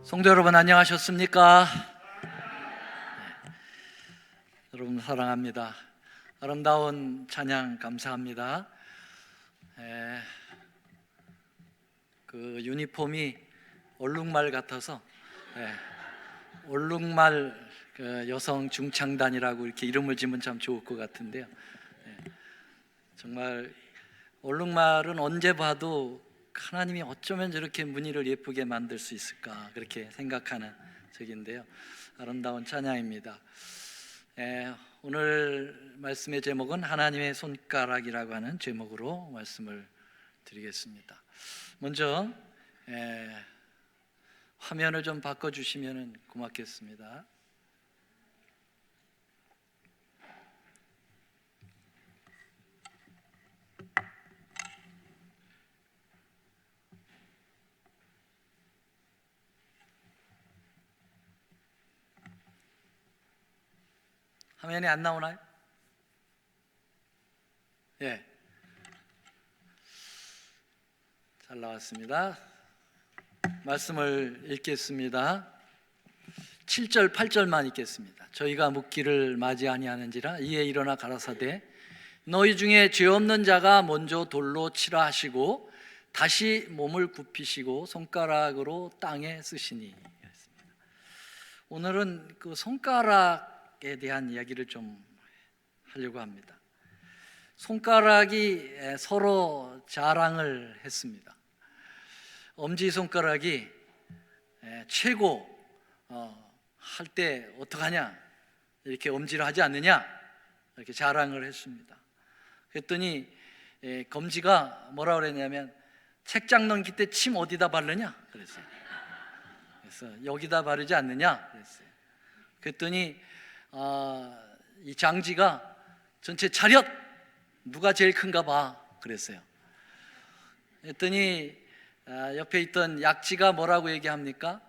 성도 여러분, 안녕하셨습니까? 여러분 사랑합니다. 아름다운 찬양 감사합니다. 그 유니폼이 얼룩말 같아서 얼룩말 여성 중창단이라고 이렇게 이름을 지으면 참 좋을 것 같은데요. 정말 얼룩말은 언제 봐도 하나님이 어쩌면 저렇게 무늬를 예쁘게 만들 수 있을까, 그렇게 생각하는 적인데요. 아름다운 찬양입니다. 오늘 말씀의 제목은 하나님의 손가락이라고 하는 제목으로 말씀을 드리겠습니다. 먼저 화면을 좀 바꿔주시면 고맙겠습니다. 화면이 안 나오나요? 잘 나왔습니다. 말씀을 읽겠습니다. 7절 8절만 읽겠습니다. 저희가 묻기를 맞이 아니하는지라 이에 일어나 가라사대 너희 중에 죄 없는 자가 먼저 돌로 치라 하시고 다시 몸을 굽히시고 손가락으로 땅에 쓰시니. 오늘은 그 손가락에 대한 이야기를 좀 하려고 합니다. 손가락이 서로 자랑을 했습니다. 엄지손가락이 최고 할 때 어떡하냐, 이렇게 엄지를 하지 않느냐, 이렇게 자랑을 했습니다. 그랬더니 검지가 뭐라 그랬냐면 책장 넘길 때 침 어디다 바르냐 그랬어요. 그래서 여기다 바르지 않느냐 그랬어요. 그랬더니 이 장지가 전체 차렷, 누가 제일 큰가 봐 그랬어요. 그랬더니 옆에 있던 약지가 뭐라고 얘기합니까?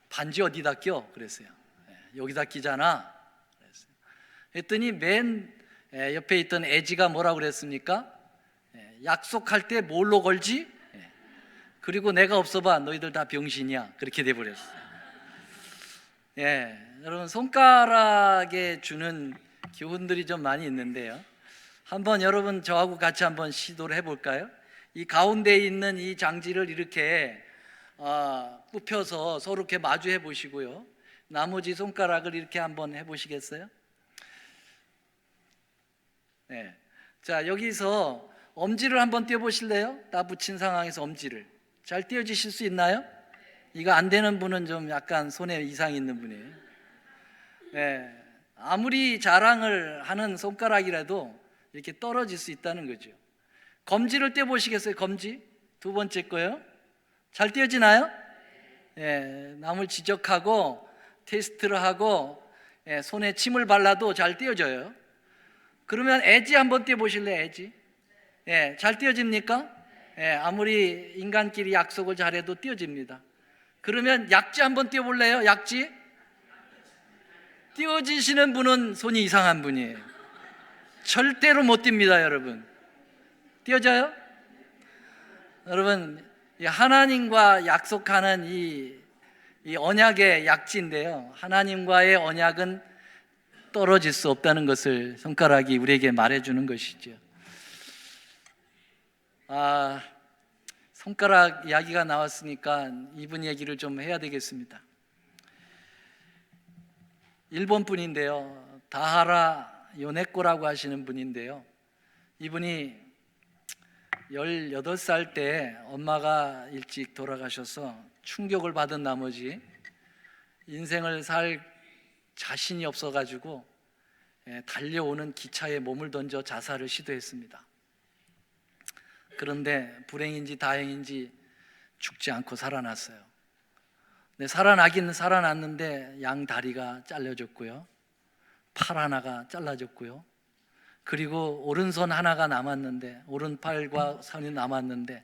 반지 어디다 껴? 그랬어요. 여기다 끼잖아 그랬어요. 그랬더니 맨 옆에 있던 애지가 뭐라고 그랬습니까? 약속할 때 뭘로 걸지? 그리고 내가 없어봐 너희들 다 병신이야, 그렇게 돼버렸어요. 여러분, 손가락에 주는 교훈들이 좀 많이 있는데요, 한번 여러분 저하고 같이 한번 시도를 해볼까요? 이 가운데에 있는 이 장지를 이렇게 굽혀서 서로 이렇게 마주해 보시고요, 나머지 손가락을 이렇게 한번 해보시겠어요? 자, 여기서 엄지를 한번 떼어보실래요? 딱 붙인 상황에서 엄지를 잘 떼어지실 수 있나요? 이거 안 되는 분은 좀 약간 손에 이상이 있는 분이에요. 아무리 자랑을 하는 손가락이라도 이렇게 떨어질 수 있다는 거죠. 검지를 떼어보시겠어요? 검지 두 번째 거요. 잘 떼어지나요? 남을 지적하고 테스트를 하고 손에 침을 발라도 잘 떼어져요. 그러면 애지 한번 떼어보실래요? 애지 잘 떼어집니까? 아무리 인간끼리 약속을 잘해도 떼어집니다. 그러면 약지 한번 떼어볼래요? 약지? 떼어지시는 분은 손이 이상한 분이에요. 절대로 못 띱니다. 여러분, 떼어져요? 여러분, 하나님과 약속하는 이 언약의 약지인데요, 하나님과의 언약은 떨어질 수 없다는 것을 손가락이 우리에게 말해주는 것이죠. 손가락 이야기가 나왔으니까 이분 얘기를 좀 해야 되겠습니다. 일본 분인데요, 다하라 요네코라고 하시는 분인데요, 이분이 18살 때 엄마가 일찍 돌아가셔서 충격을 받은 나머지 인생을 살 자신이 없어가지고 달려오는 기차에 몸을 던져 자살을 시도했습니다. 그런데 불행인지 다행인지 죽지 않고 살아났어요. 근데 살아나긴 살아났는데 양 다리가 잘려졌고요, 팔 하나가 잘라졌고요, 그리고 오른손 하나가 남았는데, 오른팔과 손이 남았는데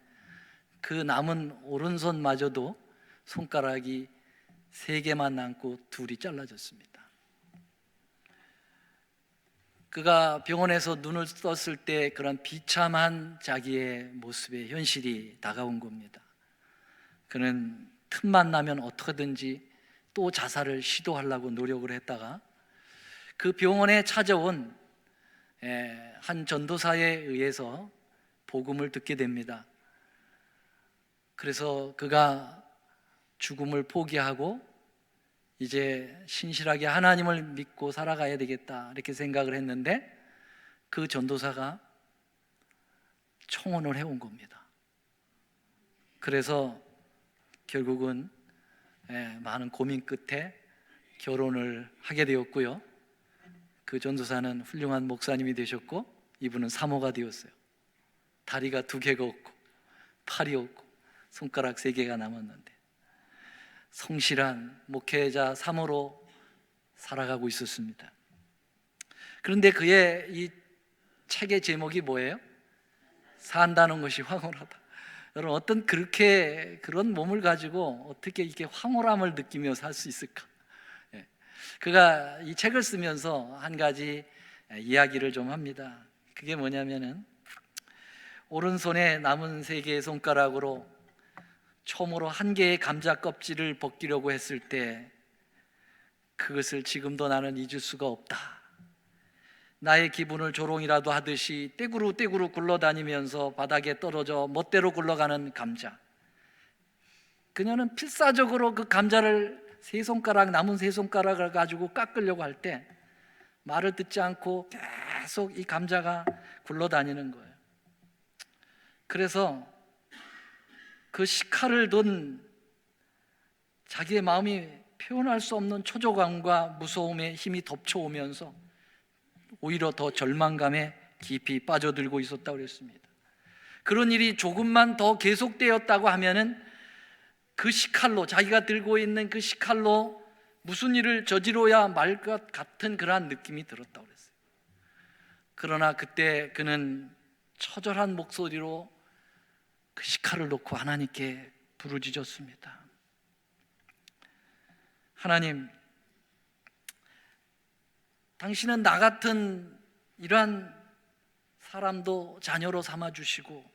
그 남은 오른손마저도 손가락이 3개만 남고 둘이 잘라졌습니다. 그가 병원에서 눈을 떴을 때 그런 비참한 자기의 모습의 현실이 다가온 겁니다. 그는 틈만 나면 어떻게든지 또 자살을 시도하려고 노력을 했다가 그 병원에 찾아온 한 전도사에 의해서 복음을 듣게 됩니다. 그래서 그가 죽음을 포기하고 이제 신실하게 하나님을 믿고 살아가야 되겠다 이렇게 생각을 했는데 그 전도사가 청혼을 해온 겁니다. 그래서 결국은 많은 고민 끝에 결혼을 하게 되었고요. 그 전도사는 훌륭한 목사님이 되셨고 이분은 사모가 되었어요. 다리가 2개가 없고 팔이 없고 손가락 3개가 남았는데 성실한 목회자 사모로 살아가고 있었습니다. 그런데 그의 이 책의 제목이 뭐예요? 산다는 것이 황홀하다. 여러분, 어떤 그런 몸을 가지고 어떻게 이렇게 황홀함을 느끼며 살 수 있을까? 그가 이 책을 쓰면서 한 가지 이야기를 좀 합니다. 그게 뭐냐면은 오른손에 남은 3개의 손가락으로 처음으로 1개의 감자 껍질을 벗기려고 했을 때 그것을 지금도 나는 잊을 수가 없다. 나의 기분을 조롱이라도 하듯이 떼구르떼구르 굴러다니면서 바닥에 떨어져 멋대로 굴러가는 감자. 그녀는 필사적으로 그 감자를 남은 3손가락을 가지고 깎으려고 할 때 말을 듣지 않고 계속 이 감자가 굴러다니는 거예요. 그래서 그 식칼을 든 자기의 마음이 표현할 수 없는 초조감과 무서움에 힘이 덮쳐오면서 오히려 더 절망감에 깊이 빠져들고 있었다고 그랬습니다. 그런 일이 조금만 더 계속되었다고 하면은 그 식칼로, 자기가 들고 있는 그 식칼로 무슨 일을 저지러야 말 것 같은 그러한 느낌이 들었다고 그랬어요. 그러나 그때 그는 처절한 목소리로 그 식칼을 놓고 하나님께 부르짖었습니다. 하나님, 당신은 나 같은 이러한 사람도 자녀로 삼아주시고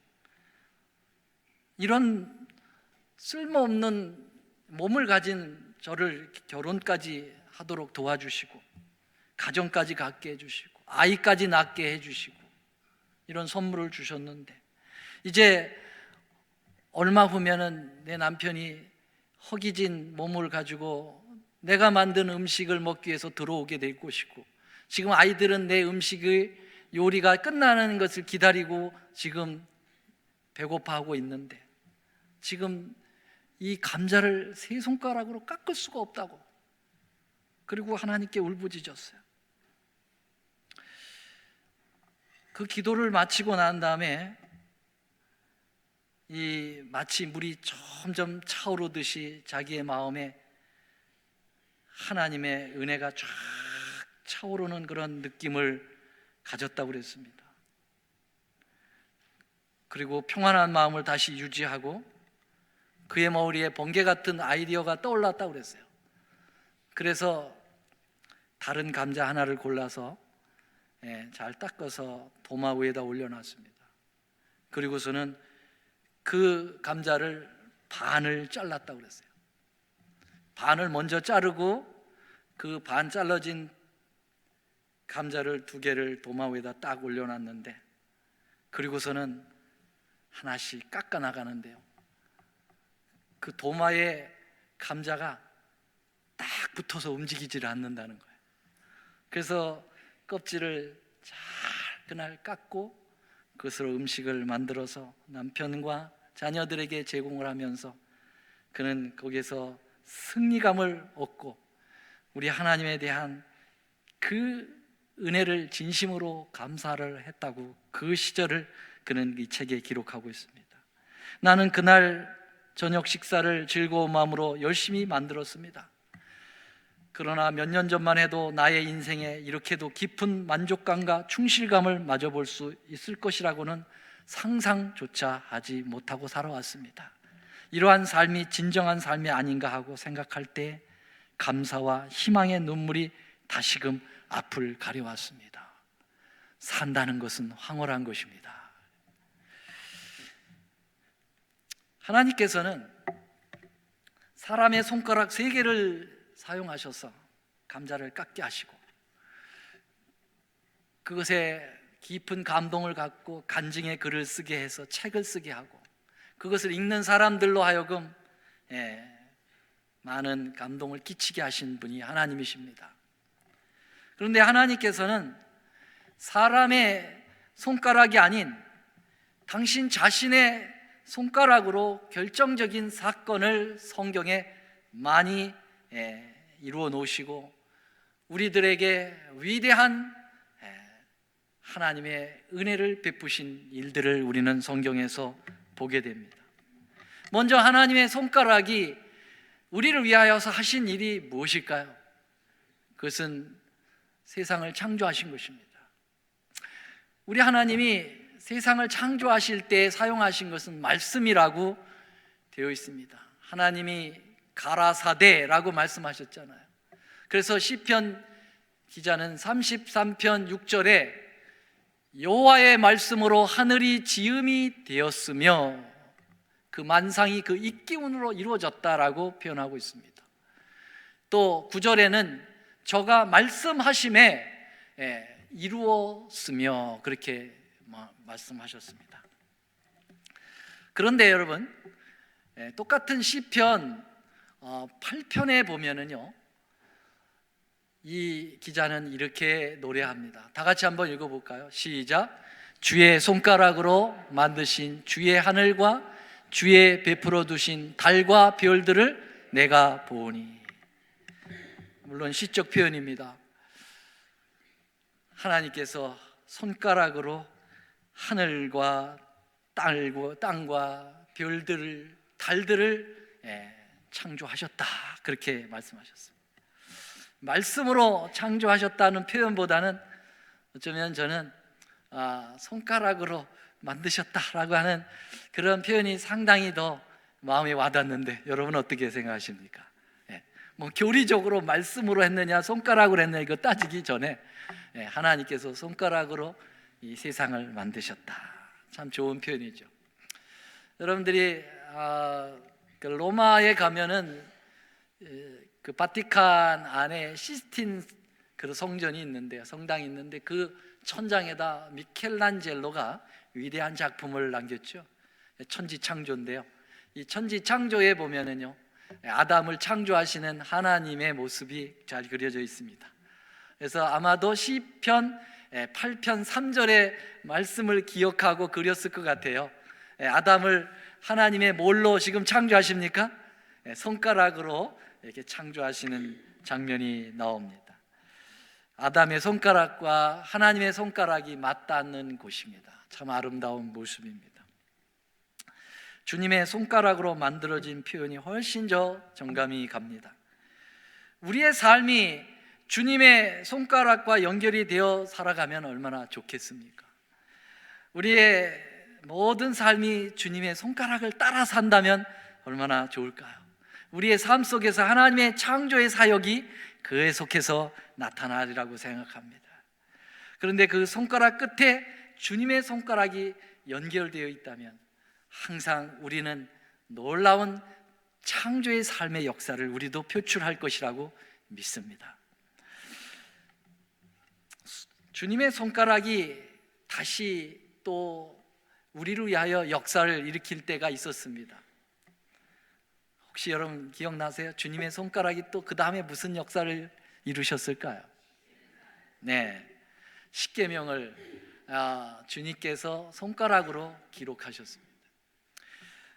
이런 쓸모없는 몸을 가진 저를 결혼까지 하도록 도와주시고 가정까지 갖게 해주시고 아이까지 낳게 해주시고 이런 선물을 주셨는데 이제 얼마 후면은 내 남편이 허기진 몸을 가지고 내가 만든 음식을 먹기 위해서 들어오게 될 것이고 지금 아이들은 내 음식의 요리가 끝나는 것을 기다리고 지금 배고파하고 있는데 지금 이 감자를 3손가락으로 깎을 수가 없다고. 그리고 하나님께 울부짖었어요. 그 기도를 마치고 난 다음에 이 마치 물이 점점 차오르듯이 자기의 마음에 하나님의 은혜가 쫙 차오르는 그런 느낌을 가졌다고 그랬습니다. 그리고 평안한 마음을 다시 유지하고 그의 머리에 번개 같은 아이디어가 떠올랐다고 그랬어요. 그래서 다른 감자 하나를 골라서 잘 닦아서 도마 위에다 올려놨습니다. 그리고서는 그 감자를 반을 잘랐다고 그랬어요. 반을 먼저 자르고 그 반 잘라진 감자를 2개를 도마 위에다 딱 올려놨는데 그리고서는 하나씩 깎아 나가는데요. 그 도마에 감자가 딱 붙어서 움직이질 않는다는 거예요. 그래서 껍질을 잘 그날 깎고 그것으로 음식을 만들어서 남편과 자녀들에게 제공을 하면서 그는 거기에서 승리감을 얻고 우리 하나님에 대한 그 은혜를 진심으로 감사를 했다고 그 시절을 그는 이 책에 기록하고 있습니다. 나는 그날 저녁 식사를 즐거운 마음으로 열심히 만들었습니다. 그러나 몇 년 전만 해도 나의 인생에 이렇게도 깊은 만족감과 충실감을 맞아볼 수 있을 것이라고는 상상조차 하지 못하고 살아왔습니다. 이러한 삶이 진정한 삶이 아닌가 하고 생각할 때 감사와 희망의 눈물이 다시금 앞을 가려왔습니다. 산다는 것은 황홀한 것입니다. 하나님께서는 사람의 손가락 3개를 사용하셔서 감자를 깎게 하시고, 그것에 깊은 감동을 갖고 간증의 글을 쓰게 해서 책을 쓰게 하고, 그것을 읽는 사람들로 하여금 많은 감동을 끼치게 하신 분이 하나님이십니다. 그런데 하나님께서는 사람의 손가락이 아닌 당신 자신의 손가락으로 결정적인 사건을 성경에 많이 이루어 놓으시고, 우리들에게 위대한 하나님의 은혜를 베푸신 일들을 우리는 성경에서 보게 됩니다. 먼저 하나님의 손가락이 우리를 위하여서 하신 일이 무엇일까요? 그것은 세상을 창조하신 것입니다. 우리 하나님이 세상을 창조하실 때 사용하신 것은 말씀이라고 되어 있습니다. 하나님이 가라사대라고 말씀하셨잖아요. 그래서 시편 기자는 33편 6절에 여호와의 말씀으로 하늘이 지음이 되었으며 그 만상이 그 입기운으로 이루어졌다라고 표현하고 있습니다. 또 9절에는 저가 말씀하심에 이루었으며 그렇게 말씀하셨습니다. 그런데 여러분, 똑같은 시편 8편에 보면은요, 이 기자는 이렇게 노래합니다. 다 같이 한번 읽어볼까요? 시작. 주의 손가락으로 만드신 주의 하늘과 주의 베풀어 두신 달과 별들을 내가 보니. 물론 시적 표현입니다. 하나님께서 손가락으로 하늘과 땅과 별들을, 달들을 창조하셨다, 그렇게 말씀하셨습니다. 말씀으로 창조하셨다는 표현보다는 어쩌면 저는 손가락으로 만드셨다라고 하는 그런 표현이 상당히 더 마음에 와닿는데, 여러분 어떻게 생각하십니까? 뭐 교리적으로 말씀으로 했느냐 손가락으로 했느냐 이거 따지기 전에 하나님께서 손가락으로 이 세상을 만드셨다, 참 좋은 표현이죠. 여러분들이 그 로마에 가면은 그 바티칸 안에 시스틴 그 성전이 있는데요, 성당이 있는데 그 천장에다 미켈란젤로가 위대한 작품을 남겼죠. 천지창조인데요, 이 천지창조에 보면은요, 아담을 창조하시는 하나님의 모습이 잘 그려져 있습니다. 그래서 아마도 시편 8편 3절의 말씀을 기억하고 그렸을 것 같아요. 아담을 하나님의 뭘로 지금 창조하십니까? 손가락으로 이렇게 창조하시는 장면이 나옵니다. 아담의 손가락과 하나님의 손가락이 맞닿는 곳입니다. 참 아름다운 모습입니다. 주님의 손가락으로 만들어진 표현이 훨씬 더 정감이 갑니다. 우리의 삶이 주님의 손가락과 연결이 되어 살아가면 얼마나 좋겠습니까? 우리의 모든 삶이 주님의 손가락을 따라 산다면 얼마나 좋을까요? 우리의 삶 속에서 하나님의 창조의 사역이 그에 속해서 나타나리라고 생각합니다. 그런데 그 손가락 끝에 주님의 손가락이 연결되어 있다면 항상 우리는 놀라운 창조의 삶의 역사를 우리도 표출할 것이라고 믿습니다. 주님의 손가락이 다시 또 우리를 위하여 역사를 일으킬 때가 있었습니다. 혹시 여러분 기억나세요? 주님의 손가락이 또 그 다음에 무슨 역사를 이루셨을까요? 네, 십계명을 주님께서 손가락으로 기록하셨습니다.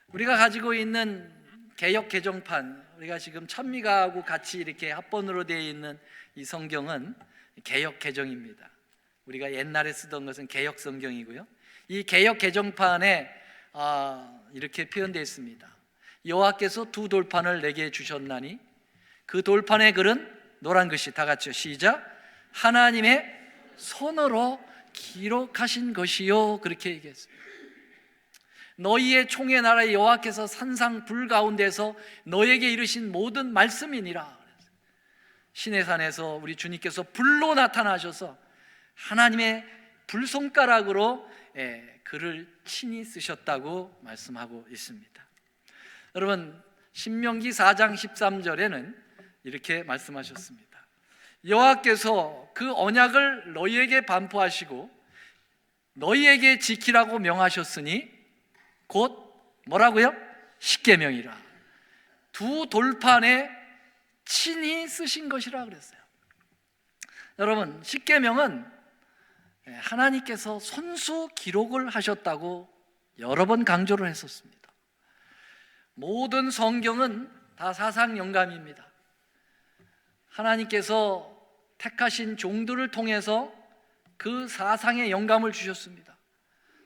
우리가 가지고 있는 개역 개정판, 우리가 지금 찬미가하고 같이 이렇게 합본으로 되어 있는 이 성경은 개역 개정입니다. 우리가 옛날에 쓰던 것은 개역 성경이고요, 이 개역 개정판에 이렇게 표현되어 있습니다. 여호와께서 두 돌판을 내게 주셨나니 그 돌판의 글은 노란 글씨, 다 같이요, 시작. 하나님의 손으로 기록하신 것이요, 그렇게 얘기했습니다. 너희의 총의 나라의 여호와께서 산상 불 가운데서 너에게 이르신 모든 말씀이니라. 시내산에서 우리 주님께서 불로 나타나셔서 하나님의 불손가락으로 글을 친히 쓰셨다고 말씀하고 있습니다. 여러분, 신명기 4장 13절에는 이렇게 말씀하셨습니다. 여호와께서 그 언약을 너희에게 반포하시고 너희에게 지키라고 명하셨으니 곧 뭐라고요? 십계명이라. 두 돌판에 친히 쓰신 것이라 그랬어요. 여러분, 십계명은 하나님께서 손수 기록을 하셨다고 여러 번 강조를 했었습니다. 모든 성경은 다 사상 영감입니다. 하나님께서 택하신 종들을 통해서 그 사상의 영감을 주셨습니다.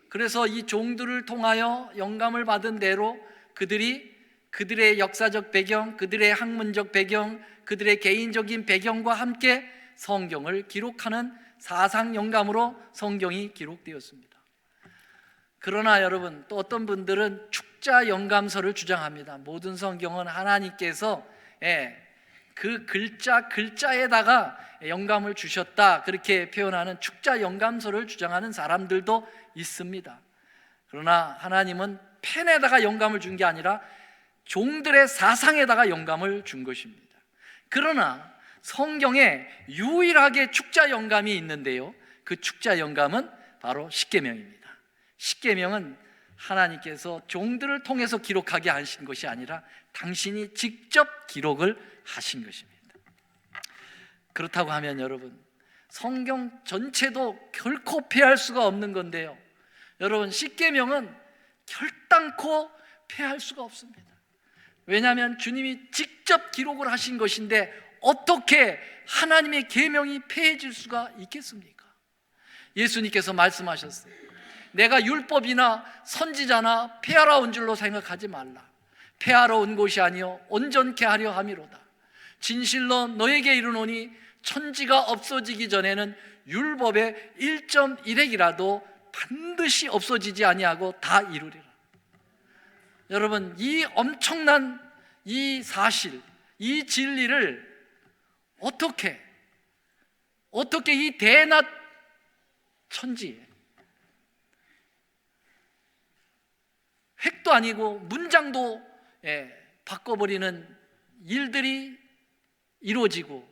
그래서 이 종들을 통하여 영감을 받은 대로 그들의 역사적 배경, 그들의 학문적 배경, 그들의 개인적인 배경과 함께 성경을 기록하는 사상 영감으로 성경이 기록되었습니다. 그러나 여러분, 또 어떤 분들은 축자 영감서를 주장합니다. 모든 성경은 하나님께서 그 글자에다가 영감을 주셨다, 그렇게 표현하는 축자 영감서를 주장하는 사람들도 있습니다. 그러나 하나님은 펜에다가 영감을 준 게 아니라 종들의 사상에다가 영감을 준 것입니다. 그러나 성경에 유일하게 축자 영감이 있는데요, 그 축자 영감은 바로 십계명입니다. 십계명은 하나님께서 종들을 통해서 기록하게 하신 것이 아니라 당신이 직접 기록을 하신 것입니다. 그렇다고 하면 여러분, 성경 전체도 결코 폐할 수가 없는 건데요, 여러분, 십계명은 결단코 폐할 수가 없습니다. 왜냐하면 주님이 직접 기록을 하신 것인데 어떻게 하나님의 계명이 폐해질 수가 있겠습니까? 예수님께서 말씀하셨어요. 내가 율법이나 선지자나 폐하러 온 줄로 생각하지 말라. 폐하러 온 것이 아니요 온전케 하려 함이로다. 진실로 너에게 이르노니 천지가 없어지기 전에는 율법의 1.1핵이라도 반드시 없어지지 아니하고 다 이루리라. 여러분, 이 엄청난 이 사실, 이 진리를 어떻게 이 대낮 천지에 획도 아니고 문장도 바꿔버리는 일들이 이루어지고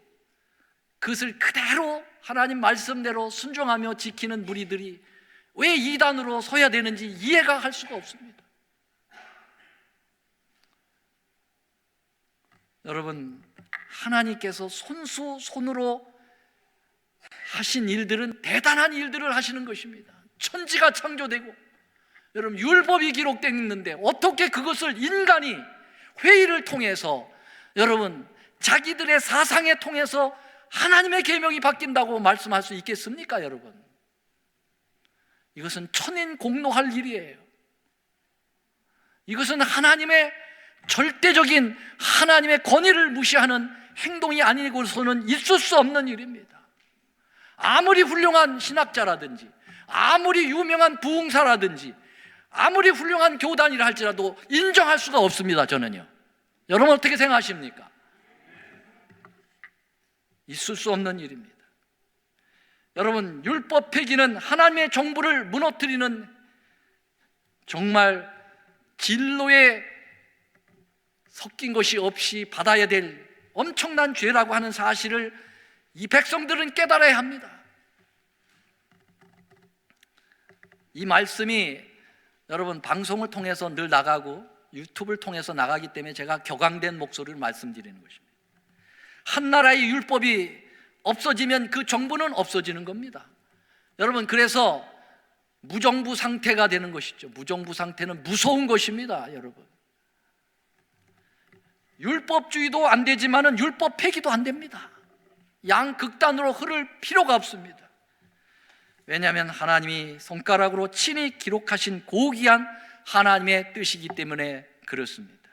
그것을 그대로 하나님 말씀대로 순종하며 지키는 무리들이 왜 이단으로 서야 되는지 이해가 할 수가 없습니다. 여러분, 하나님께서 손으로 하신 일들은 대단한 일들을 하시는 것입니다. 천지가 창조되고 여러분, 율법이 기록되어 있는데 어떻게 그것을 인간이 회의를 통해서 여러분 자기들의 사상에 통해서 하나님의 계명이 바뀐다고 말씀할 수 있겠습니까? 여러분, 이것은 천인공노할 일이에요. 이것은 하나님의 절대적인 하나님의 권위를 무시하는 행동이 아니고서는 있을 수 없는 일입니다. 아무리 훌륭한 신학자라든지 아무리 유명한 부흥사라든지 아무리 훌륭한 교단이라 할지라도 인정할 수가 없습니다. 저는요. 여러분 어떻게 생각하십니까? 있을 수 없는 일입니다. 여러분, 율법 폐기는 하나님의 정부를 무너뜨리는 정말 진로에 섞인 것이 없이 받아야 될 엄청난 죄라고 하는 사실을 이 백성들은 깨달아야 합니다. 이 말씀이 여러분 방송을 통해서 늘 나가고 유튜브를 통해서 나가기 때문에 제가 격앙된 목소리를 말씀드리는 것입니다. 한 나라의 율법이 없어지면 그 정부는 없어지는 겁니다. 여러분, 그래서 무정부 상태가 되는 것이죠. 무정부 상태는 무서운 것입니다. 여러분, 율법주의도 안 되지만은 율법 폐기도 안 됩니다. 양극단으로 흐를 필요가 없습니다. 왜냐하면 하나님이 손가락으로 친히 기록하신 고귀한 하나님의 뜻이기 때문에 그렇습니다.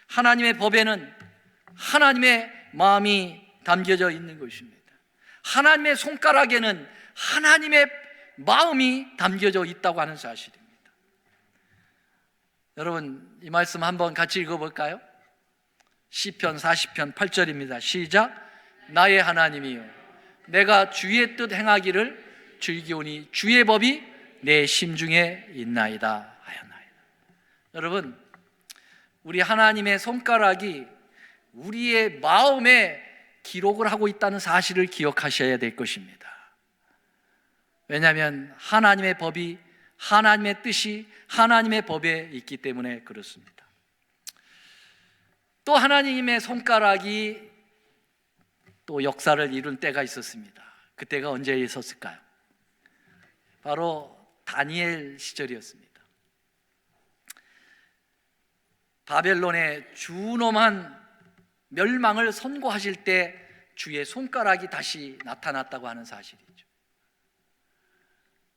하나님의 법에는 하나님의 마음이 담겨져 있는 것입니다. 하나님의 손가락에는 하나님의 마음이 담겨져 있다고 하는 사실입니다. 여러분, 이 말씀 한번 같이 읽어볼까요? 시편 40편 8절입니다. 시작. 나의 하나님이여, 내가 주의 뜻 행하기를 즐기오니 주의 법이 내 심중에 있나이다 하였나이다. 여러분, 우리 하나님의 손가락이 우리의 마음에 기록을 하고 있다는 사실을 기억하셔야 될 것입니다. 왜냐하면 하나님의 법이, 하나님의 뜻이 하나님의 법에 있기 때문에 그렇습니다. 또 하나님의 손가락이 또 역사를 이룬 때가 있었습니다. 그때가 언제 있었을까요? 바로 다니엘 시절이었습니다. 바벨론의 준엄한 멸망을 선고하실 때 주의 손가락이 다시 나타났다고 하는 사실이죠.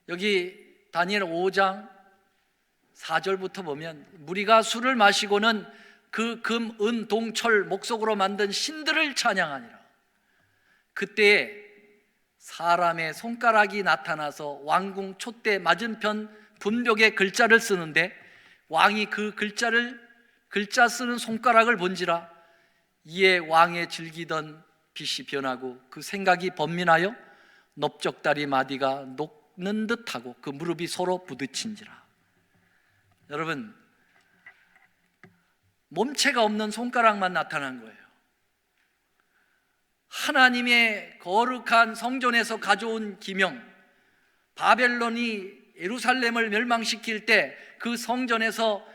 여기 다니엘 5장 4절부터 보면 무리가 술을 마시고는 그 금, 은, 동, 철, 목석으로 만든 신들을 찬양하니라. 그때에 사람의 손가락이 나타나서 왕궁 촛대 맞은편 분벽에 글자를 쓰는데 왕이 그 글자 쓰는 손가락을 본지라 이에 왕의 즐기던 빛이 변하고 그 생각이 번민하여 넓적다리 마디가 녹는 듯하고 그 무릎이 서로 부딪힌지라. 여러분, 몸체가 없는 손가락만 나타난 거예요. 하나님의 거룩한 성전에서 가져온 기명, 바벨론이 예루살렘을 멸망시킬 때 그 성전에서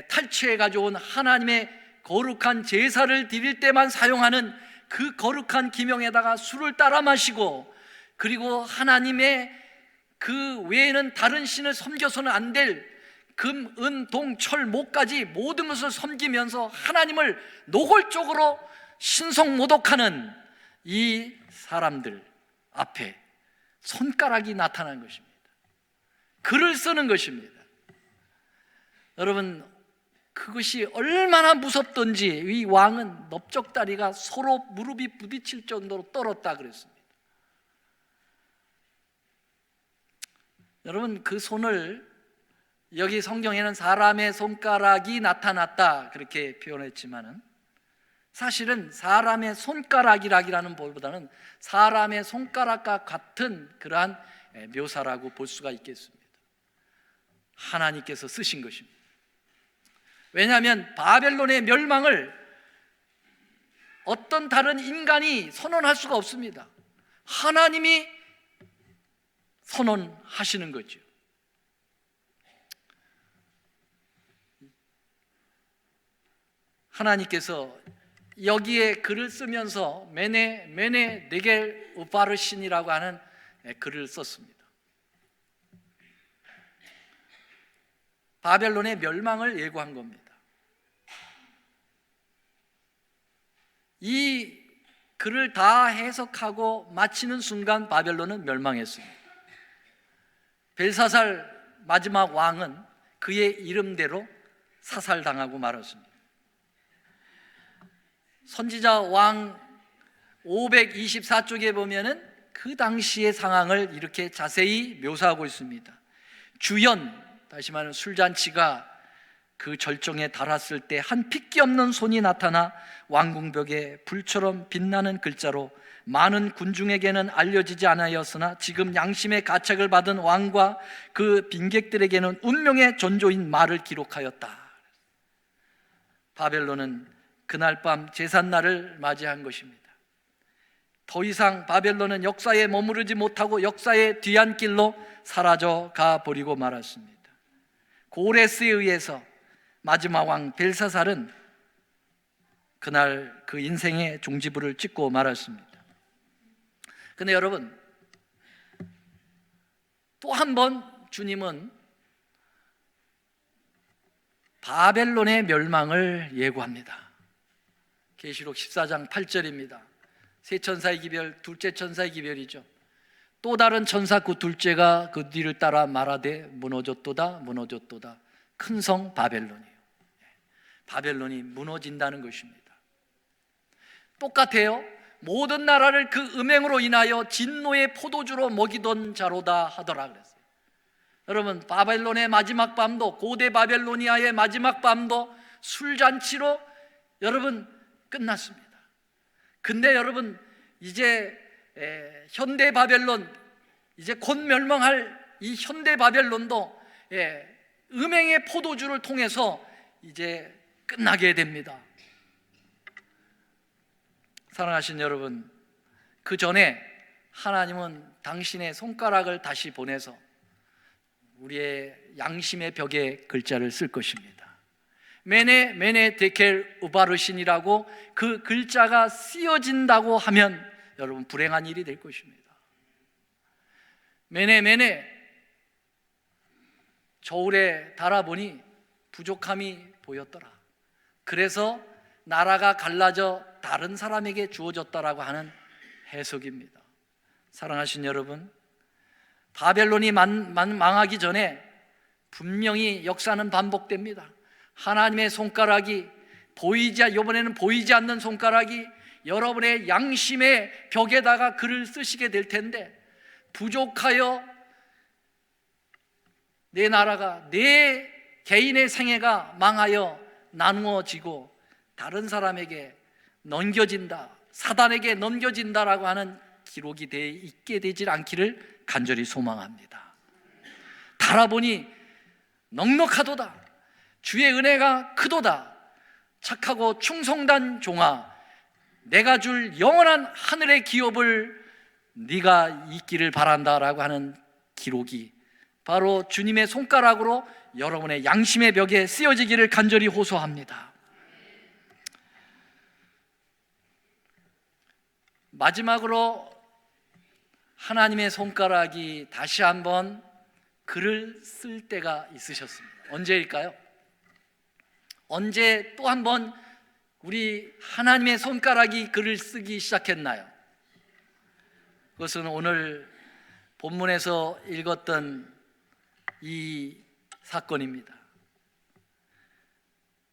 탈취해 가져온 하나님의 거룩한 제사를 드릴 때만 사용하는 그 거룩한 기명에다가 술을 따라 마시고, 그리고 하나님의 그 외에는 다른 신을 섬겨서는 안 될 금, 은, 동, 철, 목까지 모든 것을 섬기면서 하나님을 노골적으로 신성모독하는 이 사람들 앞에 손가락이 나타난 것입니다. 글을 쓰는 것입니다. 여러분, 그것이 얼마나 무섭던지 이 왕은 넓적다리가 서로 무릎이 부딪힐 정도로 떨었다 그랬습니다. 여러분, 그 손을 여기 성경에는 사람의 손가락이 나타났다 그렇게 표현했지만은 사실은 사람의 손가락이라기라는 보다는 사람의 손가락과 같은 그러한 묘사라고 볼 수가 있겠습니다. 하나님께서 쓰신 것입니다. 왜냐하면 바벨론의 멸망을 어떤 다른 인간이 선언할 수가 없습니다. 하나님이 선언하시는 거죠. 하나님께서 여기에 글을 쓰면서 메네 네겔 우바르신이라고 하는 글을 썼습니다. 바벨론의 멸망을 예고한 겁니다. 이 글을 다 해석하고 마치는 순간 바벨론은 멸망했습니다. 벨사살 마지막 왕은 그의 이름대로 사살당하고 말았습니다. 선지자 왕 524쪽에 보면은 그 당시의 상황을 이렇게 자세히 묘사하고 있습니다. 주연, 다시 말하면 술잔치가 그 절정에 달았을 때 한 핏기 없는 손이 나타나 왕궁벽에 불처럼 빛나는 글자로 많은 군중에게는 알려지지 않았으나 지금 양심의 가책을 받은 왕과 그 빈객들에게는 운명의 전조인 말을 기록하였다. 바벨론은 그날 밤 제삿날을 맞이한 것입니다. 더 이상 바벨론은 역사에 머무르지 못하고 역사의 뒤안길로 사라져 가버리고 말았습니다. 고레스에 의해서 마지막 왕 벨사살은 그날 그 인생의 종지부를 찍고 말았습니다. 근데 여러분, 또 한 번 주님은 바벨론의 멸망을 예고합니다. 계시록 14장 8절입니다. 세 천사의 기별, 둘째 천사의 기별이죠. 또 다른 천사 그 둘째가 그 뒤를 따라 말하되 무너졌도다 무너졌도다 큰 성 바벨론이에요. 바벨론이 무너진다는 것입니다. 똑같아요. 모든 나라를 그 음행으로 인하여 진노의 포도주로 먹이던 자로다 하더라 그랬어요. 여러분, 바벨론의 마지막 밤도, 고대 바벨로니아의 마지막 밤도 술잔치로 여러분 끝났습니다. 근데 여러분, 이제 현대 바벨론, 이제 곧 멸망할 이 현대 바벨론도 음행의 포도주를 통해서 이제 끝나게 됩니다. 사랑하신 여러분, 그 전에 하나님은 당신의 손가락을 다시 보내서 우리의 양심의 벽에 글자를 쓸 것입니다. 메네 메네 데켈 우바르신이라고 그 글자가 쓰여진다고 하면 여러분 불행한 일이 될 것입니다. 메네 메네, 저울에 달아보니 부족함이 보였더라. 그래서 나라가 갈라져 다른 사람에게 주어졌다라고 하는 해석입니다. 사랑하신 여러분, 바벨론이 망하기 전에 분명히 역사는 반복됩니다. 하나님의 손가락이 이번에는 보이지 않는 손가락이 여러분의 양심의 벽에다가 글을 쓰시게 될 텐데, 부족하여 내 나라가, 내 개인의 생애가 망하여 나누어지고 다른 사람에게 넘겨진다, 사단에게 넘겨진다라고 하는 기록이 있게 되질 않기를 간절히 소망합니다. 달아보니 넉넉하도다, 주의 은혜가 크도다, 착하고 충성단 종아, 내가 줄 영원한 하늘의 기업을 네가 있기를 바란다라고 하는 기록이 바로 주님의 손가락으로 여러분의 양심의 벽에 쓰여지기를 간절히 호소합니다. 마지막으로 하나님의 손가락이 다시 한번 글을 쓸 때가 있으셨습니다. 언제일까요? 언제 또 한번 우리 하나님의 손가락이 글을 쓰기 시작했나요? 그것은 오늘 본문에서 읽었던 이 사건입니다.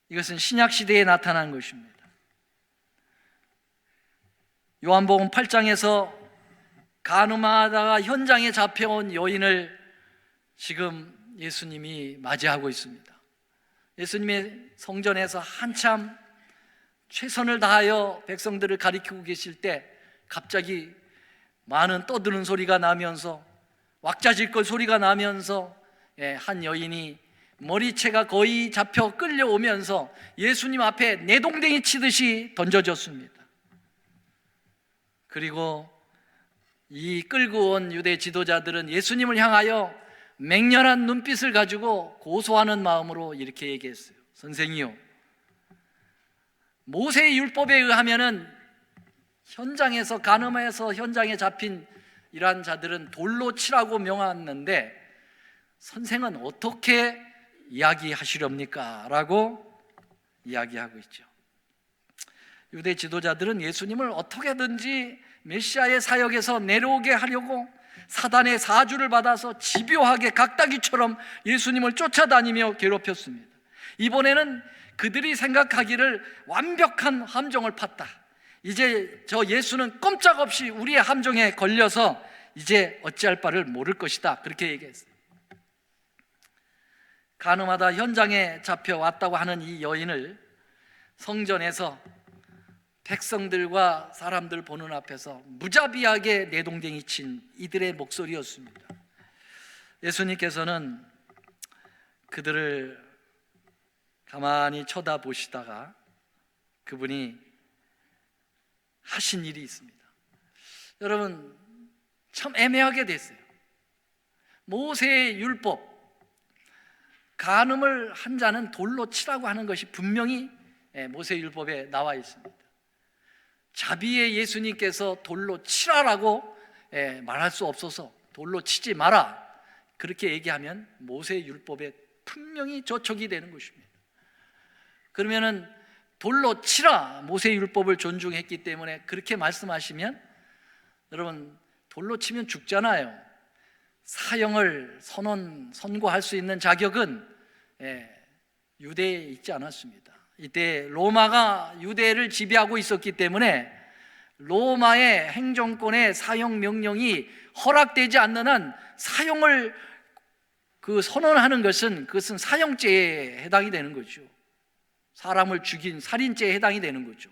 이것은 신약시대에 나타난 것입니다. 요한복음 8장에서 간음하다가 현장에 잡혀온 여인을 지금 예수님이 맞이하고 있습니다. 예수님의 성전에서 한참 최선을 다하여 백성들을 가리키고 계실 때 갑자기 많은 떠드는 소리가 나면서, 왁자질걸 소리가 나면서 한 여인이 머리채가 거의 잡혀 끌려오면서 예수님 앞에 내동댕이 치듯이 던져졌습니다. 그리고 이 끌고 온 유대 지도자들은 예수님을 향하여 맹렬한 눈빛을 가지고 고소하는 마음으로 이렇게 얘기했어요. 선생이요, 모세의 율법에 의하면은 현장에서 간음해서 현장에 잡힌 이러한 자들은 돌로 치라고 명하는데 선생은 어떻게 이야기하시렵니까? 라고 이야기하고 있죠. 유대 지도자들은 예수님을 어떻게든지 메시아의 사역에서 내려오게 하려고 사단의 사주를 받아서 집요하게 각다기처럼 예수님을 쫓아다니며 괴롭혔습니다. 이번에는 그들이 생각하기를 완벽한 함정을 팠다, 이제 저 예수는 꼼짝없이 우리의 함정에 걸려서 이제 어찌할 바를 모를 것이다, 그렇게 얘기했어요. 간음하다 현장에 잡혀왔다고 하는 이 여인을 성전에서 백성들과 사람들 보는 앞에서 무자비하게 내동댕이 친 이들의 목소리였습니다. 예수님께서는 그들을 가만히 쳐다보시다가 그분이 하신 일이 있습니다. 여러분, 참 애매하게 됐어요. 모세의 율법, 간음을 한 자는 돌로 치라고 하는 것이 분명히 모세의 율법에 나와 있습니다. 자비의 예수님께서 돌로 치라라고 말할 수 없어서 돌로 치지 마라 그렇게 얘기하면 모세의 율법에 분명히 저촉이 되는 것입니다. 그러면은 돌로 치라, 모세의 율법을 존중했기 때문에 그렇게 말씀하시면 여러분, 돌로 치면 죽잖아요. 사형을 선고할 수 있는 자격은 유대에 있지 않았습니다. 이때 로마가 유대를 지배하고 있었기 때문에 로마의 행정권의 사형 명령이 허락되지 않는 한 사형을 선언하는 그것은 사형죄에 해당이 되는 거죠. 사람을 죽인 살인죄에 해당이 되는 거죠.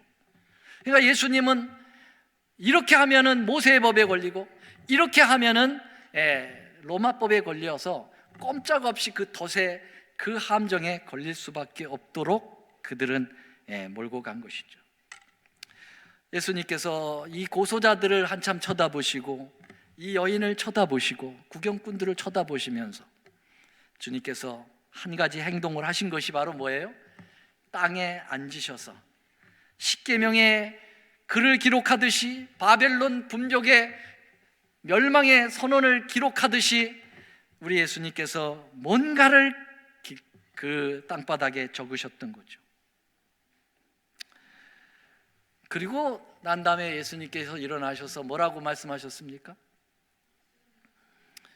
그러니까 예수님은 이렇게 하면은 모세의 법에 걸리고 이렇게 하면은 로마법에 걸려서 꼼짝없이 그 덫에, 그 함정에 걸릴 수밖에 없도록 그들은 몰고 간 것이죠. 예수님께서 이 고소자들을 한참 쳐다보시고 이 여인을 쳐다보시고 구경꾼들을 쳐다보시면서 주님께서 한 가지 행동을 하신 것이 바로 뭐예요? 땅에 앉으셔서 십계명의 글을 기록하듯이 바벨론 분족의 멸망의 선언을 기록하듯이 우리 예수님께서 뭔가를 그 땅바닥에 적으셨던 거죠. 그리고 난 다음에 예수님께서 일어나셔서 뭐라고 말씀하셨습니까?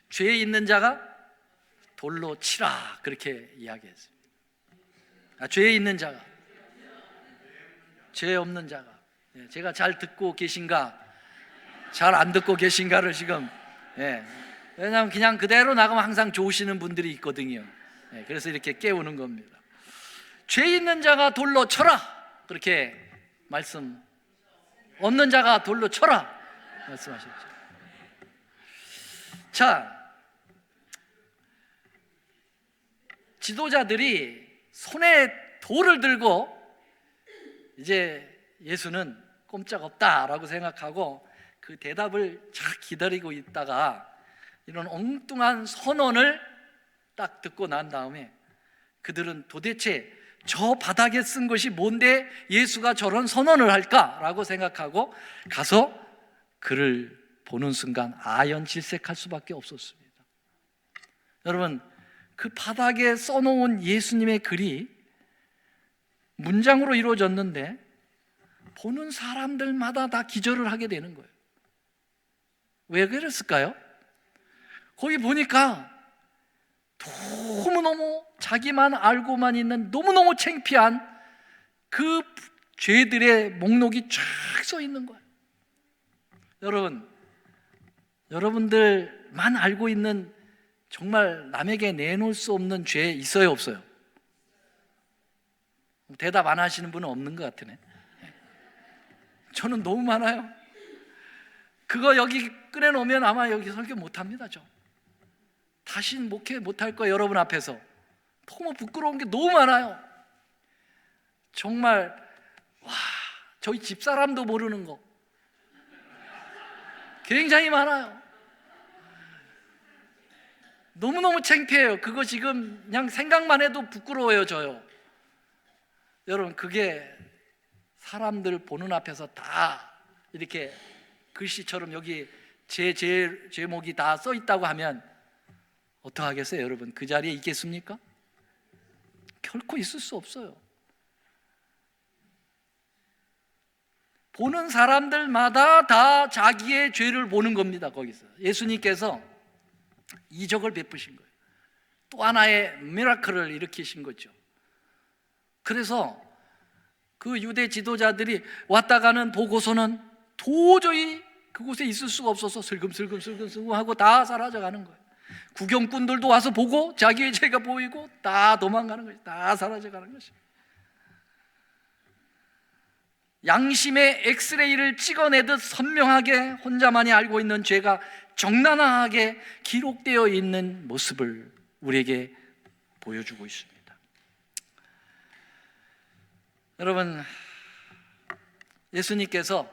죄 있는 자가 돌로 치라, 그렇게 이야기했습니다. 죄 있는 자가, 죄 없는 자가. 제가 잘 듣고 계신가, 잘 안 듣고 계신가를 지금, 왜냐하면 그냥 그대로 나가면 항상 좋으시는 분들이 있거든요. 그래서 이렇게 깨우는 겁니다. 죄 있는 자가 돌로 쳐라, 그렇게 말씀, 없는 자가 돌로 쳐라 말씀하셨죠. 자, 지도자들이 손에 돌을 들고 이제 예수는 꼼짝없다라고 생각하고 그 대답을 잘 기다리고 있다가 이런 엉뚱한 선언을 딱 듣고 난 다음에 그들은 도대체 저 바닥에 쓴 것이 뭔데 예수가 저런 선언을 할까라고 생각하고 가서 그를 보는 순간 아연질색할 수밖에 없었습니다. 여러분, 그 바닥에 써놓은 예수님의 글이 문장으로 이루어졌는데 보는 사람들마다 다 기절을 하게 되는 거예요. 왜 그랬을까요? 거기 보니까 너무너무 자기만 알고만 있는 너무너무 창피한 그 죄들의 목록이 쫙 써 있는 거예요. 여러분, 여러분들만 알고 있는 정말 남에게 내놓을 수 없는 죄 있어요, 없어요? 대답 안 하시는 분은 없는 것 같으네. 저는 너무 많아요. 그거 여기 꺼내놓으면 아마 여기 설교 못합니다. 다시는 목회 못할 거예요. 여러분 앞에서 너무 부끄러운 게 너무 많아요. 정말 저희 집사람도 모르는 거 굉장히 많아요. 너무너무 창피해요. 그거 지금 그냥 생각만 해도 부끄러워요. 저요. 여러분, 그게 사람들 보는 앞에서 다 이렇게 글씨처럼 여기 제 제목이 다 써 있다고 하면 어떡하겠어요? 여러분, 그 자리에 있겠습니까? 결코 있을 수 없어요. 보는 사람들마다 다 자기의 죄를 보는 겁니다. 거기서 예수님께서 이적을 베푸신 거예요. 또 하나의 미라클을 일으키신 거죠. 그래서 그 유대 지도자들이 왔다 가는 보고서는 도저히 그곳에 있을 수가 없어서 슬금슬금 하고 다 사라져가는 거예요. 구경꾼들도 와서 보고 자기의 죄가 보이고 다 도망가는 거예요. 다 사라져가는 것이에요. 양심의 엑스레이를 찍어내듯 선명하게 혼자만이 알고 있는 죄가 적나라하게 기록되어 있는 모습을 우리에게 보여주고 있습니다. 여러분, 예수님께서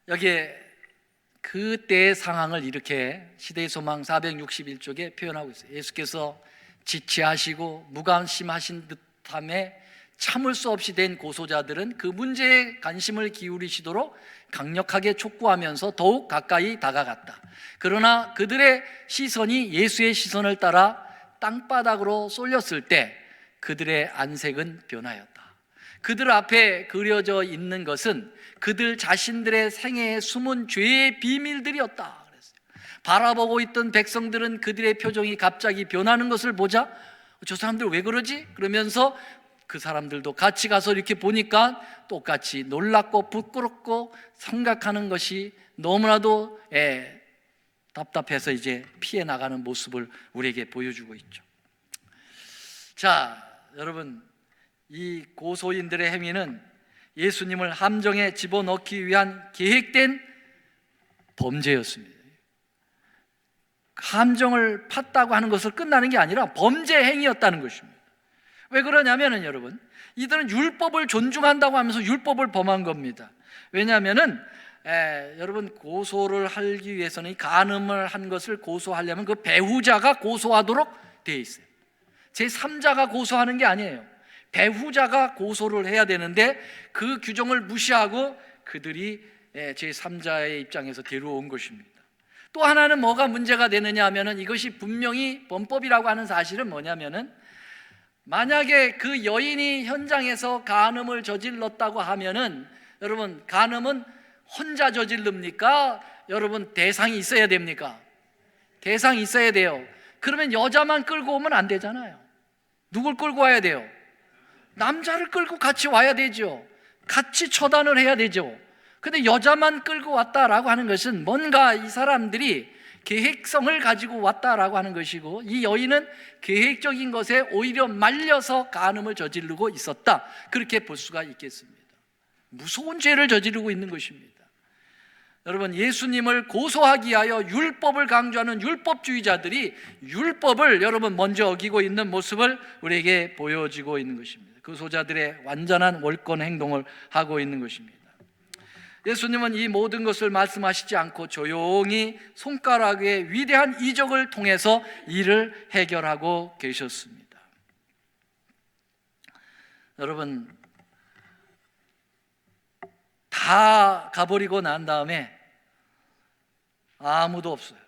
여기에 그때의 상황을 이렇게 시대의 소망 461쪽에 표현하고 있어요. 예수께서 지체하시고 무관심하신 듯함에 참을 수 없이 된 고소자들은 그 문제에 관심을 기울이시도록 강력하게 촉구하면서 더욱 가까이 다가갔다. 그러나 그들의 시선이 예수의 시선을 따라 땅바닥으로 쏠렸을 때 그들의 안색은 변하였다. 그들 앞에 그려져 있는 것은 그들 자신들의 생애에 숨은 죄의 비밀들이었다. 그랬어요. 바라보고 있던 백성들은 그들의 표정이 갑자기 변하는 것을 보자 저 사람들 왜 그러지? 그러면서 그 사람들도 같이 가서 이렇게 보니까 똑같이 놀랍고 부끄럽고 생각하는 것이 너무나도 답답해서 이제 피해 나가는 모습을 우리에게 보여주고 있죠. 자, 여러분, 이 고소인들의 행위는 예수님을 함정에 집어넣기 위한 계획된 범죄였습니다. 함정을 팠다고 하는 것을 끝나는 게 아니라 범죄 행위였다는 것입니다. 왜 그러냐면은 여러분, 이들은 율법을 존중한다고 하면서 율법을 범한 겁니다. 왜냐하면은 여러분, 고소를 하기 위해서는, 간음을 한 것을 고소하려면 그 배후자가 고소하도록 되어 있어요. 제3자가 고소하는 게 아니에요. 배후자가 고소를 해야 되는데 그 규정을 무시하고 그들이 제3자의 입장에서 데려온 것입니다. 또 하나는 뭐가 문제가 되느냐 하면은, 이것이 분명히 범법이라고 하는 사실은 뭐냐면은, 만약에 그 여인이 현장에서 간음을 저질렀다고 하면은, 여러분, 간음은 혼자 저질릅니까? 여러분, 대상이 있어야 됩니까? 대상이 있어야 돼요. 그러면 여자만 끌고 오면 안 되잖아요. 누굴 끌고 와야 돼요? 남자를 끌고 같이 와야 되죠. 같이 처단을 해야 되죠. 근데 여자만 끌고 왔다라고 하는 것은 뭔가 이 사람들이 계획성을 가지고 왔다라고 하는 것이고, 이 여인은 계획적인 것에 오히려 말려서 간음을 저지르고 있었다, 그렇게 볼 수가 있겠습니다. 무서운 죄를 저지르고 있는 것입니다. 여러분, 예수님을 고소하기 위하여 율법을 강조하는 율법주의자들이 율법을 여러분 먼저 어기고 있는 모습을 우리에게 보여지고 있는 것입니다. 그 소자들의 완전한 월권 행동을 하고 있는 것입니다. 예수님은 이 모든 것을 말씀하시지 않고 조용히 손가락의 위대한 이적을 통해서 이를 해결하고 계셨습니다. 여러분, 다 가버리고 난 다음에 아무도 없어요.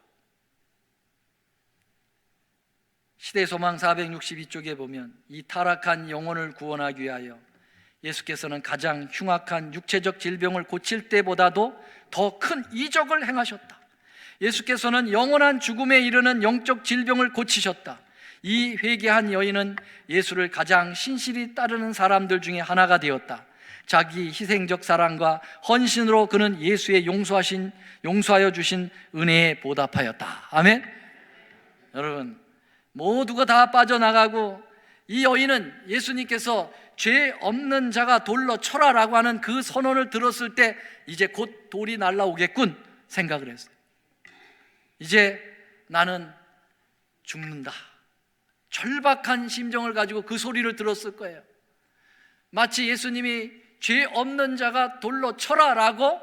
시대소망 462쪽에 보면, 이 타락한 영혼을 구원하기 위하여 예수께서는 가장 흉악한 육체적 질병을 고칠 때보다도 더 큰 이적을 행하셨다. 예수께서는 영원한 죽음에 이르는 영적 질병을 고치셨다. 이 회개한 여인은 예수를 가장 신실히 따르는 사람들 중에 하나가 되었다. 자기 희생적 사랑과 헌신으로 그는 예수의 용서하여 주신 은혜에 보답하였다. 아멘. 여러분, 모두가 다 빠져나가고, 이 여인은 예수님께서 죄 없는 자가 돌로 쳐라라고 하는 그 선언을 들었을 때 이제 곧 돌이 날라오겠군 생각을 했어요. 이제 나는 죽는다, 절박한 심정을 가지고 그 소리를 들었을 거예요. 마치 예수님이 죄 없는 자가 돌로 쳐라라고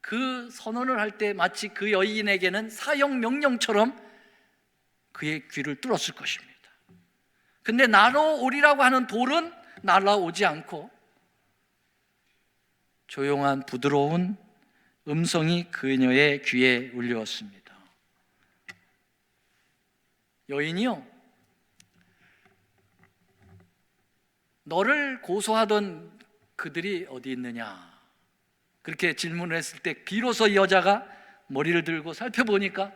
그 선언을 할 때 마치 그 여인에게는 사형 명령처럼 그의 귀를 뚫었을 것입니다. 근데 날아오리라고 하는 돌은 날아오지 않고 조용한 부드러운 음성이 그녀의 귀에 울렸습니다. 여인이요, 너를 고소하던 그들이 어디 있느냐, 그렇게 질문을 했을 때 비로소 이 여자가 머리를 들고 살펴보니까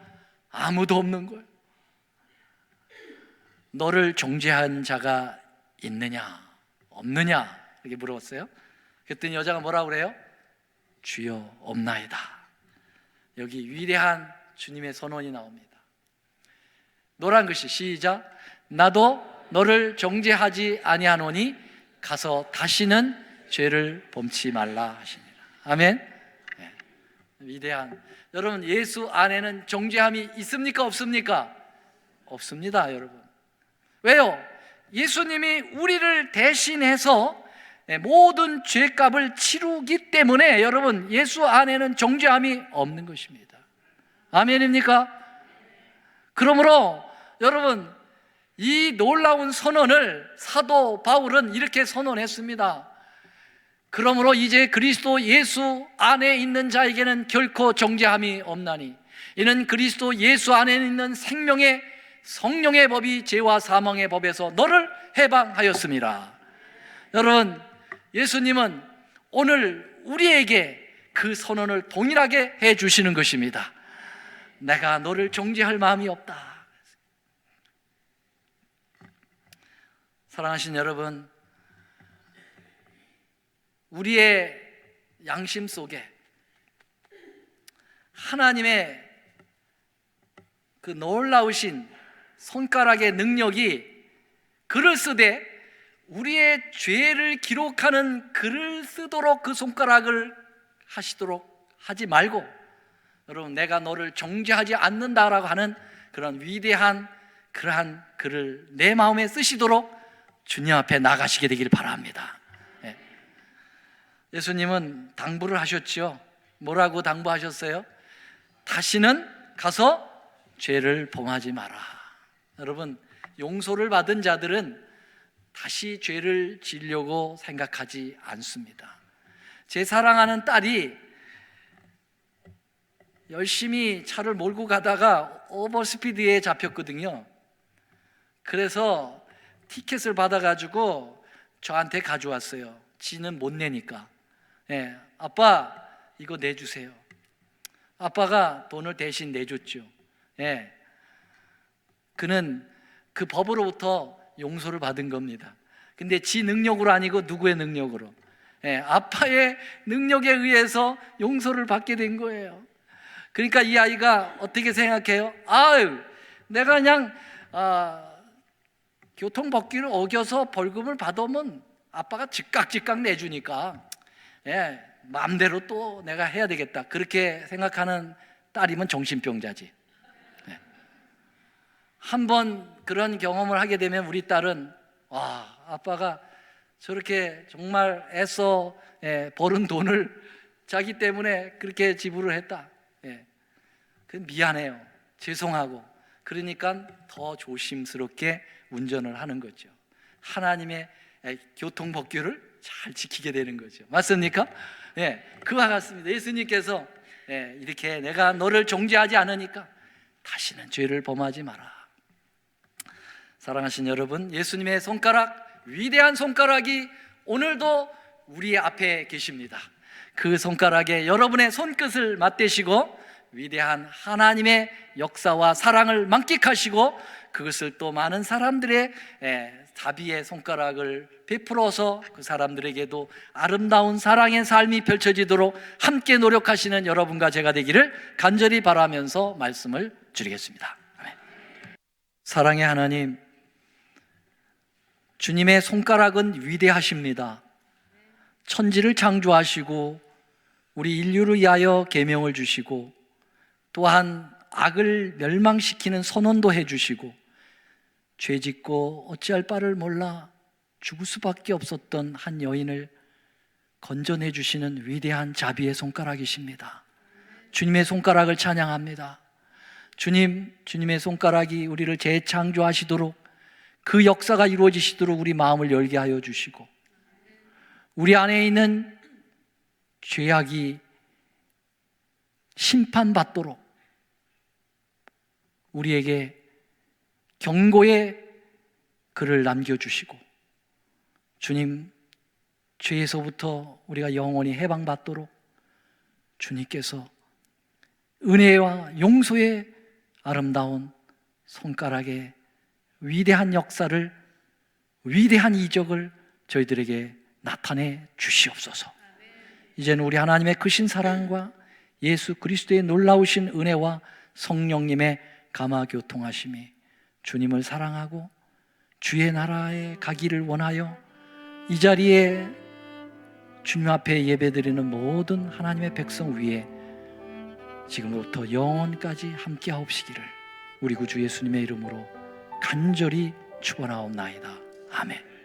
아무도 없는 거예요. 너를 정죄한 자가 있느냐 없느냐 이렇게 물었어요. 그랬더니 여자가 뭐라고 그래요? 주여 없나이다. 여기 위대한 주님의 선언이 나옵니다. 노란 글씨 시작. 나도 너를 정죄하지 아니하노니 가서 다시는 죄를 범치 말라 하시니라. 아멘. 네. 위대한, 여러분, 예수 안에는 정죄함이 있습니까 없습니까? 없습니다, 여러분. 왜요? 예수님이 우리를 대신해서 모든 죄값을 치르기 때문에 여러분, 예수 안에는 정죄함이 없는 것입니다. 아멘입니까? 그러므로 여러분, 이 놀라운 선언을 사도 바울은 이렇게 선언했습니다. 그러므로 이제 그리스도 예수 안에 있는 자에게는 결코 정죄함이 없나니 이는 그리스도 예수 안에 있는 생명의 성령의 법이 죄와 사망의 법에서 너를 해방하였습니다. 여러분, 예수님은 오늘 우리에게 그 선언을 동일하게 해주시는 것입니다. 내가 너를 정죄할 마음이 없다. 사랑하신 여러분, 우리의 양심 속에 하나님의 그 놀라우신 손가락의 능력이 글을 쓰되 우리의 죄를 기록하는 글을 쓰도록 그 손가락을 하시도록 하지 말고, 여러분, 내가 너를 정죄하지 않는다라고 하는 그런 위대한 그러한 글을 내 마음에 쓰시도록 주님 앞에 나가시게 되길 바랍니다. 예. 예수님은 당부를 하셨죠. 뭐라고 당부하셨어요? 다시는 가서 죄를 범하지 마라. 여러분, 용서를 받은 자들은 다시 죄를 지으려고 생각하지 않습니다. 제 사랑하는 딸이 열심히 차를 몰고 가다가 오버스피드에 잡혔거든요. 그래서 티켓을 받아가지고 저한테 가져왔어요. 지는 못 내니까. 예, 아빠 이거 내주세요. 아빠가 돈을 대신 내줬죠. 예, 그는 그 법으로부터 용서를 받은 겁니다. 근데 지 능력으로 아니고 누구의 능력으로? 예, 아빠의 능력에 의해서 용서를 받게 된 거예요. 그러니까 이 아이가 어떻게 생각해요? 아유, 내가 그냥 교통법규를 어겨서 벌금을 받으면 아빠가 즉각 내주니까 예, 마음대로 또 내가 해야 되겠다, 그렇게 생각하는 딸이면 정신병자지. 예. 한번 그런 경험을 하게 되면 우리 딸은 와, 아빠가 저렇게 정말 애써 벌은 돈을 자기 때문에 그렇게 지불을 했다. 예. 그 미안해요. 죄송하고. 그러니까 더 조심스럽게 운전을 하는 거죠. 하나님의 교통법규를 잘 지키게 되는 거죠. 맞습니까? 예, 그와 같습니다. 예수님께서 이렇게 내가 너를 정죄하지 않으니까 다시는 죄를 범하지 마라. 사랑하신 여러분, 예수님의 손가락, 위대한 손가락이 오늘도 우리 앞에 계십니다. 그 손가락에 여러분의 손끝을 맞대시고 위대한 하나님의 역사와 사랑을 만끽하시고 그것을 또 많은 사람들의 자비의 손가락을 베풀어서 그 사람들에게도 아름다운 사랑의 삶이 펼쳐지도록 함께 노력하시는 여러분과 제가 되기를 간절히 바라면서 말씀을 드리겠습니다. 아멘. 사랑의 하나님, 주님의 손가락은 위대하십니다. 천지를 창조하시고 우리 인류를 위하여 계명을 주시고 또한 악을 멸망시키는 선언도 해주시고 죄짓고 어찌할 바를 몰라 죽을 수밖에 없었던 한 여인을 건져내 주시는 위대한 자비의 손가락이십니다. 주님의 손가락을 찬양합니다. 주님의 손가락이 우리를 재창조하시도록 그 역사가 이루어지시도록 우리 마음을 열게 하여 주시고 우리 안에 있는 죄악이 심판받도록 우리에게 경고의 글을 남겨주시고 주님, 죄에서부터 우리가 영원히 해방받도록 주님께서 은혜와 용서의 아름다운 손가락의 위대한 역사를, 위대한 이적을 저희들에게 나타내 주시옵소서. 이제는 우리 하나님의 크신 사랑과 예수 그리스도의 놀라우신 은혜와 성령님의 감화교통하심이 주님을 사랑하고 주의 나라에 가기를 원하여 이 자리에 주님 앞에 예배드리는 모든 하나님의 백성 위에 지금부터 영원까지 함께 하옵시기를 우리 구주 예수님의 이름으로 간절히 축원하옵나이다. 아멘.